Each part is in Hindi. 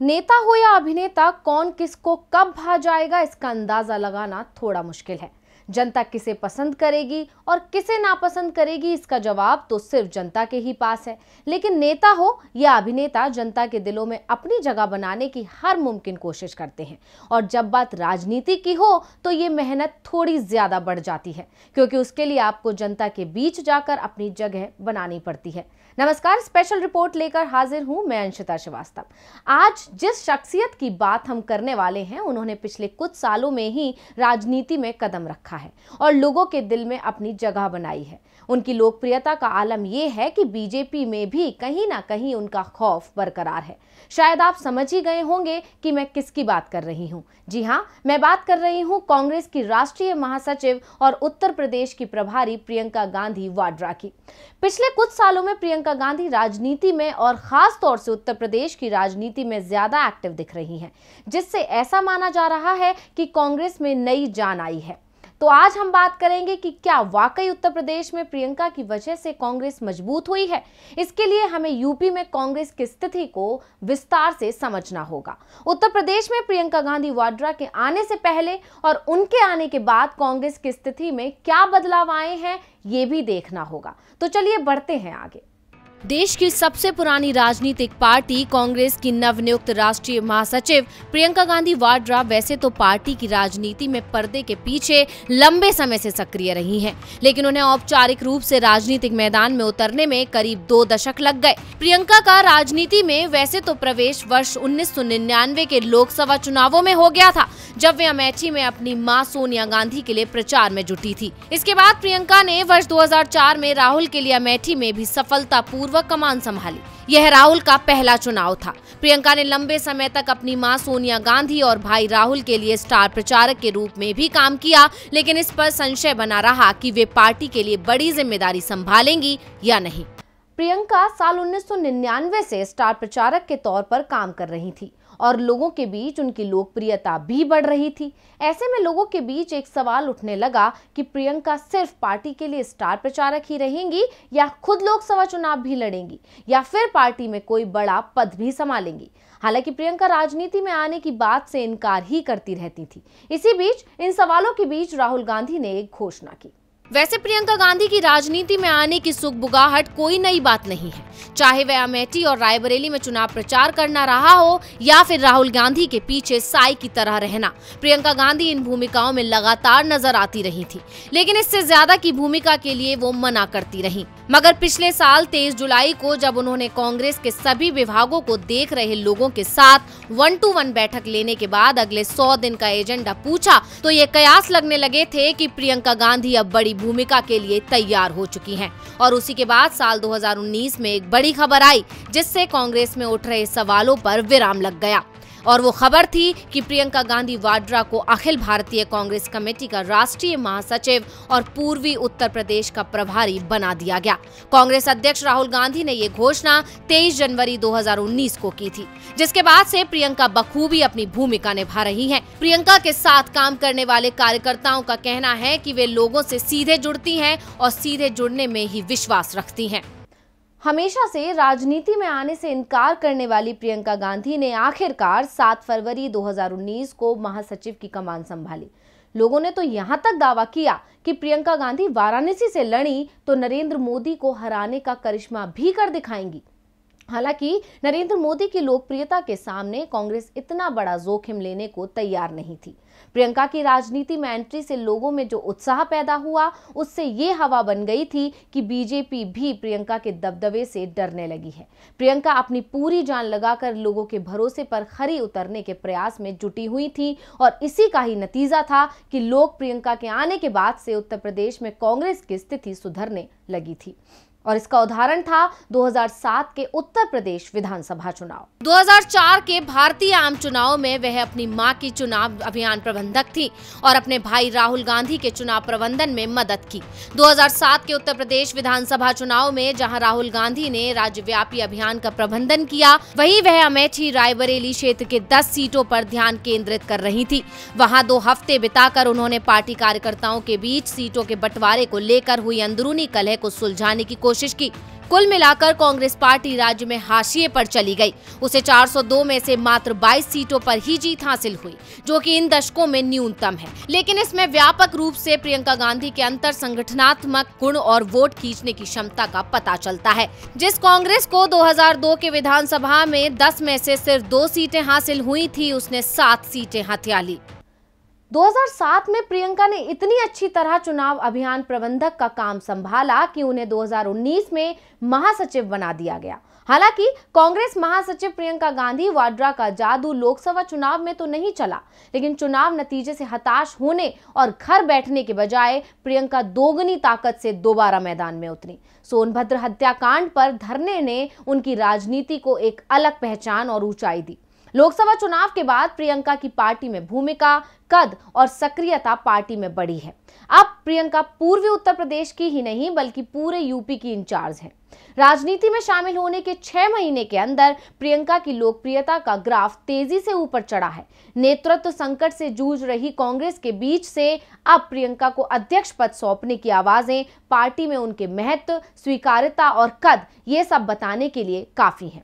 नेता हो या अभिनेता, कौन किसको कब भा जाएगा इसका अंदाजा लगाना थोड़ा मुश्किल है। जनता किसे पसंद करेगी और किसे नापसंद करेगी, इसका जवाब तो सिर्फ जनता के ही पास है। लेकिन नेता हो या अभिनेता, जनता के दिलों में अपनी जगह बनाने की हर मुमकिन कोशिश करते हैं। और जब बात राजनीति की हो तो ये मेहनत थोड़ी ज्यादा बढ़ जाती है, क्योंकि उसके लिए आपको जनता के बीच जाकर अपनी जगह बनानी पड़ती है। नमस्कार, स्पेशल रिपोर्ट लेकर हाजिर हूं मैं अंशिता श्रीवास्तव। आज जिस शख्सियत की बात हम करने वाले हैं, उन्होंने पिछले कुछ सालों में ही राजनीति में कदम रखा है और लोगों के दिल में अपनी जगह बनाई है। उनकी लोकप्रियता का आलम यह है कि बीजेपी में भी कहीं ना कहीं उनका खौफ बरकरार है। शायद आप समझ ही गए होंगे कि मैं किसकी बात कर रही हूं। जी हां, मैं बात कर रही हूं कांग्रेस की राष्ट्रीय महासचिव और उत्तर प्रदेश की प्रभारी प्रियंका गांधी वाड्रा की। पिछले कुछ सालों में प्रियंका गांधी राजनीति में और खास तौर से उत्तर प्रदेश की राजनीति में ज्यादा एक्टिव दिख रही हैं, जिससे ऐसा माना जा रहा है कि कांग्रेस में नई जान आई है। तो आज हम बात करेंगे कि क्या वाकई उत्तर प्रदेश में प्रियंका की वजह से कांग्रेस मजबूत हुई है। इसके लिए हमें यूपी में कांग्रेस की स्थिति को विस्तार से समझना होगा। उत्तर प्रदेश में प्रियंका गांधी वाड्रा के आने से पहले और उनके आने के बाद कांग्रेस की स्थिति में क्या बदलाव आए हैं, ये भी देखना होगा। तो चलिए बढ़ते हैं आगे। देश की सबसे पुरानी राजनीतिक पार्टी कांग्रेस की नवनियुक्त राष्ट्रीय महासचिव प्रियंका गांधी वाड्रा वैसे तो पार्टी की राजनीति में पर्दे के पीछे लंबे समय से सक्रिय रही हैं, लेकिन उन्हें औपचारिक रूप से राजनीतिक मैदान में उतरने में करीब 2 दशक लग गए। प्रियंका का राजनीति में वैसे तो प्रवेश वर्ष 1999 के लोकसभा चुनावों में हो गया था, जब वे अमेठी में अपनी मां सोनिया गांधी के लिए प्रचार में जुटी थी। इसके बाद प्रियंका ने वर्ष 2004 में राहुल के लिए अमेठी में भी सफलतापूर्वक कमान संभाली। यह राहुल का पहला चुनाव था। प्रियंका ने लंबे समय तक अपनी मां सोनिया गांधी और भाई राहुल के लिए स्टार प्रचारक के रूप में भी काम किया, लेकिन इस पर संशय बना रहा कि वे पार्टी के लिए बड़ी जिम्मेदारी संभालेंगी या नहीं। प्रियंका साल 1999 से स्टार प्रचारक के तौर पर काम कर रही थी और लोगों के बीच उनकी लोकप्रियता भी बढ़ रही थी। ऐसे में लोगों के बीच एक सवाल उठने लगा कि प्रियंका सिर्फ पार्टी के लिए स्टार प्रचारक ही रहेंगी या खुद लोकसभा चुनाव भी लड़ेंगी या फिर पार्टी में कोई बड़ा पद भी संभालेंगी। हालांकि प्रियंका राजनीति में आने की बात से इनकार ही करती रहती थी। इसी बीच इन सवालों के बीच राहुल गांधी ने एक घोषणा की। वैसे प्रियंका गांधी की राजनीति में आने की सुगबुगाहट कोई नई बात नहीं है, चाहे वह अमेठी और रायबरेली में चुनाव प्रचार करना रहा हो या फिर राहुल गांधी के पीछे साई की तरह रहना। प्रियंका गांधी इन भूमिकाओं में लगातार नजर आती रही थी, लेकिन इससे ज्यादा की भूमिका के लिए वो मना करती रही। मगर पिछले साल 23 जुलाई को जब उन्होंने कांग्रेस के सभी विभागों को देख रहे लोगों के साथ 1-to-1 बैठक लेने के बाद अगले 100 दिन का एजेंडा पूछा, तो ये कयास लगने लगे थे कि प्रियंका गांधी अब बड़ी भूमिका के लिए तैयार हो चुकी हैं। और उसी के बाद साल 2019 में एक बड़ी खबर आई, जिससे कांग्रेस में उठ रहे सवालों पर विराम लग गया। और वो खबर थी कि प्रियंका गांधी वाड्रा को अखिल भारतीय कांग्रेस कमेटी का राष्ट्रीय महासचिव और पूर्वी उत्तर प्रदेश का प्रभारी बना दिया गया। कांग्रेस अध्यक्ष राहुल गांधी ने ये घोषणा 23 जनवरी 2019 को की थी, जिसके बाद से प्रियंका बखूबी अपनी भूमिका निभा रही हैं। प्रियंका के साथ काम करने वाले कार्यकर्ताओं का कहना है कि वे लोगों से सीधे जुड़ती हैं और सीधे जुड़ने में ही विश्वास रखती हैं। हमेशा से राजनीति में आने से इनकार करने वाली प्रियंका गांधी ने आखिरकार 7 फरवरी 2019 को महासचिव की कमान संभाली। लोगों ने तो यहां तक दावा किया कि प्रियंका गांधी वाराणसी से लड़ी तो नरेंद्र मोदी को हराने का करिश्मा भी कर दिखाएंगी। हालांकि नरेंद्र मोदी की लोकप्रियता के सामने कांग्रेस इतना बड़ा जोखिम लेने को तैयार नहीं थी। प्रियंका की राजनीति में एंट्री से लोगों में जो उत्साह पैदा हुआ, उससे ये हवा बन गई थी कि बीजेपी भी प्रियंका के दबदबे से डरने लगी है। प्रियंका अपनी पूरी जान लगाकर लोगों के भरोसे पर खरी उतरने के प्रयास में जुटी हुई थी और इसी का ही नतीजा था कि लोग प्रियंका के आने के बाद से उत्तर प्रदेश में कांग्रेस की स्थिति सुधरने लगी थी। और इसका उदाहरण था 2007 के उत्तर प्रदेश विधानसभा चुनाव। 2004 के भारतीय आम चुनाव में वह अपनी मां की चुनाव अभियान प्रबंधक थी और अपने भाई राहुल गांधी के चुनाव प्रबंधन में मदद की। 2007 के उत्तर प्रदेश विधानसभा चुनाव में जहां राहुल गांधी ने राज्यव्यापी अभियान का प्रबंधन किया, वहीं वह अमेठी रायबरेली क्षेत्र के 10 सीटों पर ध्यान केंद्रित कर रही थी। वहां 2 हफ्ते बिताकर उन्होंने पार्टी कार्यकर्ताओं के बीच सीटों के बंटवारे को लेकर हुई अंदरूनी कलह को सुलझाने की कोशिश की। कुल मिलाकर कांग्रेस पार्टी राज्य में हाशिए पर चली गई। उसे 402 में से मात्र 22 सीटों पर ही जीत हासिल हुई, जो कि इन दशकों में न्यूनतम है। लेकिन इसमें व्यापक रूप से प्रियंका गांधी के अंतर संगठनात्मक गुण और वोट खींचने की क्षमता का पता चलता है। जिस कांग्रेस को 2002 के विधानसभा में 10 में से सिर्फ 2 सीटें हासिल हुई थी, उसने 7 सीटें हथिया ली। 2007 में प्रियंका ने इतनी अच्छी तरह चुनाव अभियान प्रबंधक का काम संभाला कि उन्हें 2019 में महासचिव बना दिया गया। हालांकि कांग्रेस महासचिव प्रियंका गांधी वाड्रा का जादू लोकसभा चुनाव में तो नहीं चला, लेकिन चुनाव नतीजे से हताश होने और घर बैठने के बजाय प्रियंका दोगुनी ताकत से दोबारा मैदान में उतरी। सोनभद्र हत्याकांड पर धरने ने उनकी राजनीति को एक अलग पहचान और ऊंचाई दी। लोकसभा चुनाव के बाद प्रियंका की पार्टी में भूमिका, कद और सक्रियता पार्टी में बढ़ी है। अब प्रियंका पूर्वी उत्तर प्रदेश की ही नहीं बल्कि पूरे यूपी की इंचार्ज है। राजनीति में शामिल होने के 6 महीने के अंदर प्रियंका की लोकप्रियता का ग्राफ तेजी से ऊपर चढ़ा है। नेतृत्व संकट से जूझ रही कांग्रेस के बीच से अब प्रियंका को अध्यक्ष पद सौंपने की आवाजें पार्टी में उनके महत्व, स्वीकार्यता और कद, ये सब बताने के लिए काफी हैं।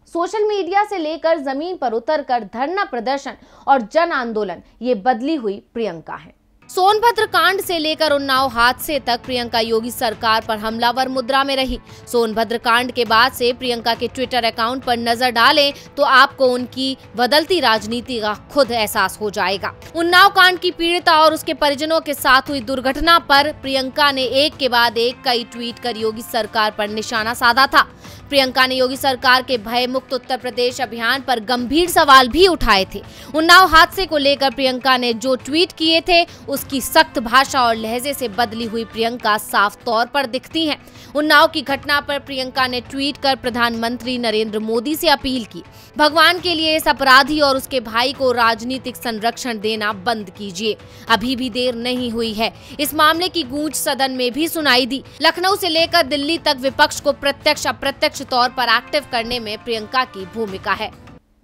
सोशल मीडिया से लेकर जमीन पर उतरकर धरना प्रदर्शन और जन आंदोलन, ये बदली हुई प्रियंका है। सोनभद्र कांड से लेकर उन्नाव हादसे तक प्रियंका योगी सरकार पर हमलावर मुद्रा में रही। सोनभद्र कांड के बाद से प्रियंका के ट्विटर अकाउंट पर नजर डालें तो आपको उनकी बदलती राजनीति का खुद एहसास हो जाएगा। उन्नाव कांड की पीड़िता और उसके परिजनों के साथ हुई दुर्घटना पर प्रियंका ने एक के बाद एक कई ट्वीट कर योगी सरकार पर निशाना साधा था। प्रियंका ने योगी सरकार के भय मुक्त उत्तर प्रदेश अभियान पर गंभीर सवाल भी उठाए थे। उन्नाव हादसे को लेकर प्रियंका ने जो ट्वीट किए थे, उसकी सख्त भाषा और लहजे से बदली हुई प्रियंका साफ तौर पर दिखती हैं। उन्नाव की घटना पर प्रियंका ने ट्वीट कर प्रधानमंत्री नरेंद्र मोदी से अपील की, भगवान के लिए इस अपराधी और उसके भाई को राजनीतिक संरक्षण देना बंद कीजिए। अभी भी देर नहीं हुई है। इस मामले की गूंज सदन में भी सुनाई दी। लखनऊ से लेकर दिल्ली तक विपक्ष को प्रत्यक्ष अप्रत्यक्ष तौर पर एक्टिव करने में प्रियंका की भूमिका है।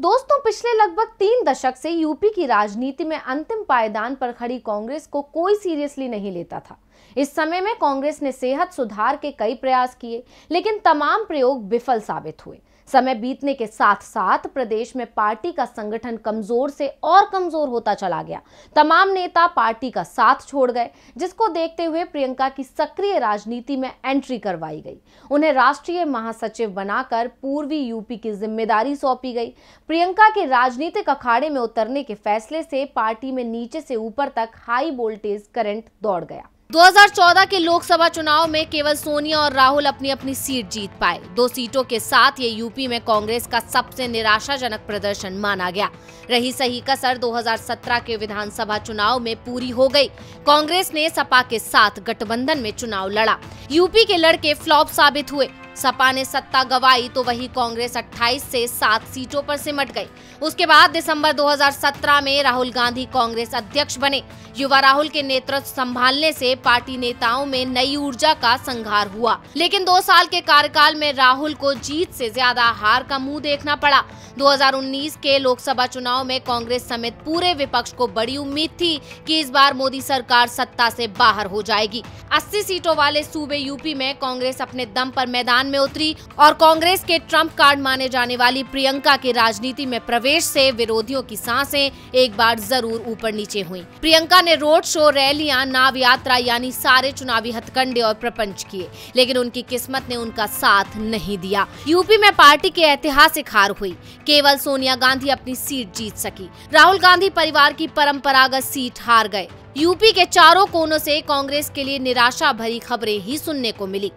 दोस्तों, पिछले लगभग 3 दशक से यूपी की राजनीति में अंतिम पायदान पर खड़ी कांग्रेस को कोई सीरियसली नहीं लेता था। इस समय में कांग्रेस ने सेहत सुधार के कई प्रयास किए, लेकिन तमाम प्रयोग विफल साबित हुए। समय बीतने के साथ साथ प्रदेश में पार्टी का संगठन कमजोर से और कमजोर होता चला गया। तमाम नेता पार्टी का साथ छोड़ गए, जिसको देखते हुए प्रियंका की सक्रिय राजनीति में एंट्री करवाई गई। उन्हें राष्ट्रीय महासचिव बनाकर पूर्वी यूपी की जिम्मेदारी सौंपी गई। प्रियंका के राजनीतिक अखाड़े में उतरने के फैसले से पार्टी में नीचे से ऊपर तक हाई वोल्टेज करंट दौड़ गया। 2014 के लोकसभा चुनाव में केवल सोनिया और राहुल अपनी अपनी सीट जीत पाए। 2 सीटों के साथ ये यूपी में कांग्रेस का सबसे निराशाजनक प्रदर्शन माना गया। रही सही कसर 2017 के विधानसभा चुनाव में पूरी हो गई। कांग्रेस ने सपा के साथ गठबंधन में चुनाव लड़ा। यूपी के लड़के फ्लॉप साबित हुए। सपा ने सत्ता गंवाई तो वही कांग्रेस 28 से 7 सीटों पर सिमट गई। उसके बाद दिसंबर 2017 में राहुल गांधी कांग्रेस अध्यक्ष बने। युवा राहुल के नेतृत्व संभालने से पार्टी नेताओं में नई ऊर्जा का संघार हुआ, लेकिन 2 साल के कार्यकाल में राहुल को जीत से ज्यादा हार का मुंह देखना पड़ा। 2019 के लोकसभा चुनाव में कांग्रेस समेत पूरे विपक्ष को बड़ी उम्मीद थी कि इस बार मोदी सरकार सत्ता से बाहर हो जाएगी। 80 सीटों वाले सूबे यूपी में कांग्रेस अपने दम पर मैदान में उतरी और कांग्रेस के ट्रम्प कार्ड माने जाने वाली प्रियंका के राजनीति में प्रवेश से विरोधियों की सांसें एक बार जरूर ऊपर नीचे हुई। प्रियंका ने रोड शो, रैलियां, नाव यात्रा यानी सारे चुनावी हथकंडे और प्रपंच किए, लेकिन उनकी किस्मत ने उनका साथ नहीं दिया। यूपी में पार्टी की ऐतिहासिक हार हुई। केवल सोनिया गांधी अपनी सीट जीत सकी। राहुल गांधी परिवार की परंपरागत सीट हार गए। यूपी के चारों कोनों से कांग्रेस के लिए निराशा भरी खबरें ही सुनने को मिली।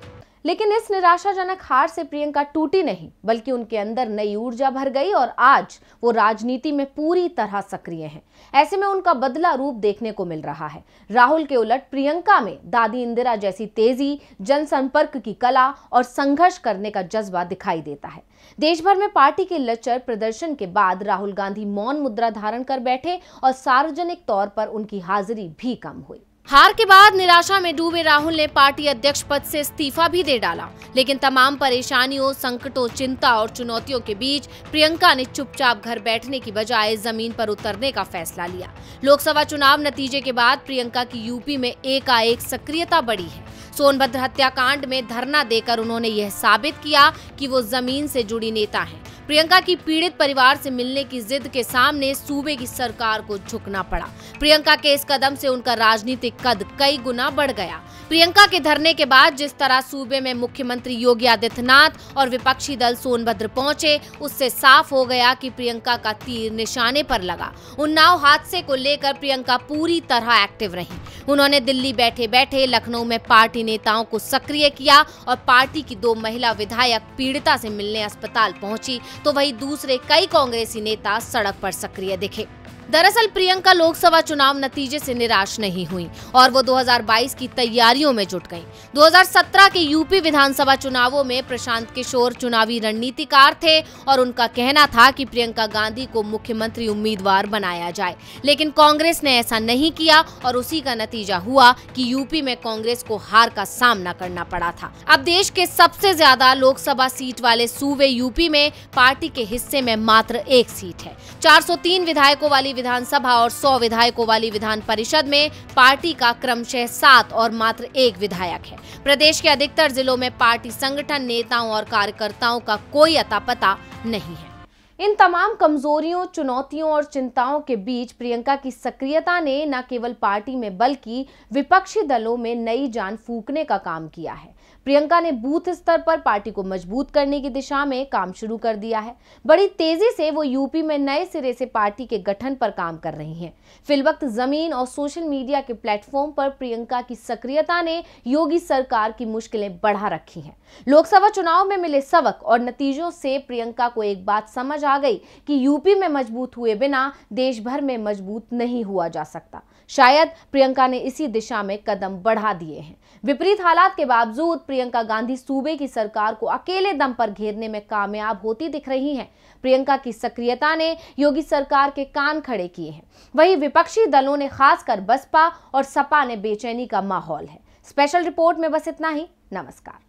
लेकिन इस निराशाजनक हार से प्रियंका टूटी नहीं, बल्कि उनके अंदर नई ऊर्जा भर गई और आज वो राजनीति में पूरी तरह सक्रिय हैं। ऐसे में उनका बदला रूप देखने को मिल रहा है। राहुल के उलट प्रियंका में दादी इंदिरा जैसी तेजी, जनसंपर्क की कला और संघर्ष करने का जज्बा दिखाई देता है। देश भर में पार्टी के लचर प्रदर्शन के बाद राहुल गांधी मौन मुद्रा धारण कर बैठे और सार्वजनिक तौर पर उनकी हाजिरी भी कम हुई। हार के बाद निराशा में डूबे राहुल ने पार्टी अध्यक्ष पद से इस्तीफा भी दे डाला, लेकिन तमाम परेशानियों, संकटों, चिंता और चुनौतियों के बीच प्रियंका ने चुपचाप घर बैठने की बजाय जमीन पर उतरने का फैसला लिया। लोकसभा चुनाव नतीजे के बाद प्रियंका की यूपी में एकाएक सक्रियता बढ़ी है। सोनभद्र हत्याकांड में धरना देकर उन्होंने यह साबित किया कि वो जमीन से जुड़ी नेता हैं। प्रियंका की पीड़ित परिवार से मिलने की जिद के सामने सूबे की सरकार को झुकना पड़ा। प्रियंका के इस कदम से उनका राजनीतिक कद कई गुना बढ़ गया। प्रियंका के धरने के बाद जिस तरह सूबे में मुख्यमंत्री योगी आदित्यनाथ और विपक्षी दल सोनभद्र पहुंचे, उससे साफ हो गया कि प्रियंका का तीर निशाने पर लगा। उन्नाव हादसे को लेकर प्रियंका पूरी तरह एक्टिव रही। उन्होंने दिल्ली बैठे बैठे लखनऊ में पार्टी नेताओं को सक्रिय किया और पार्टी की 2 महिला विधायक पीड़िता से मिलने अस्पताल पहुंची, तो वहीं दूसरे कई कांग्रेसी नेता सड़क पर सक्रिय दिखे। दरअसल प्रियंका लोकसभा चुनाव नतीजे से निराश नहीं हुई और वो 2022 की तैयारियों में जुट गईं। 2017 के यूपी विधानसभा चुनावों में प्रशांत किशोर चुनावी रणनीतिकार थे और उनका कहना था कि प्रियंका गांधी को मुख्यमंत्री उम्मीदवार बनाया जाए, लेकिन कांग्रेस ने ऐसा नहीं किया और उसी का नतीजा हुआ कि यूपी में कांग्रेस को हार का सामना करना पड़ा था। अब देश के सबसे ज्यादा लोकसभा सीट वाले सूबे यूपी में पार्टी के हिस्से में मात्र 1 सीट है। 403 विधायकों वाली विधानसभा और 100 विधायकों वाली विधान परिषद में पार्टी का क्रमशः 7 और मात्र 1 विधायक है। प्रदेश के अधिकतर जिलों में पार्टी संगठन, नेताओं और कार्यकर्ताओं का कोई अता पता नहीं है। इन तमाम कमजोरियों, चुनौतियों और चिंताओं के बीच प्रियंका की सक्रियता ने न केवल पार्टी में बल्कि विपक्षी दलों में नई जान फूंकने का काम किया है। प्रियंका ने बूथ स्तर पर पार्टी को मजबूत करने की दिशा में काम शुरू कर दिया है। बड़ी तेजी से वो यूपी में नए सिरे से पार्टी के गठन पर काम कर रही हैं। फिलवक्त जमीन और सोशल मीडिया के प्लेटफॉर्म पर प्रियंका की सक्रियता ने योगी सरकार की मुश्किलें बढ़ा रखी हैं। लोकसभा चुनाव में मिले सबक और नतीजों से प्रियंका को एक बात समझ आ गई कि यूपी में मजबूत हुए बिना देश भर में मजबूत नहीं हुआ जा सकता। शायद प्रियंका ने इसी दिशा में कदम बढ़ा दिए हैं। विपरीत हालात के बावजूद प्रियंका गांधी सूबे की सरकार को अकेले दम पर घेरने में कामयाब होती दिख रही हैं। प्रियंका की सक्रियता ने योगी सरकार के कान खड़े किए हैं। वहीं विपक्षी दलों ने, खासकर बसपा और सपा ने बेचैनी का माहौल है। स्पेशल रिपोर्ट में बस इतना ही। नमस्कार।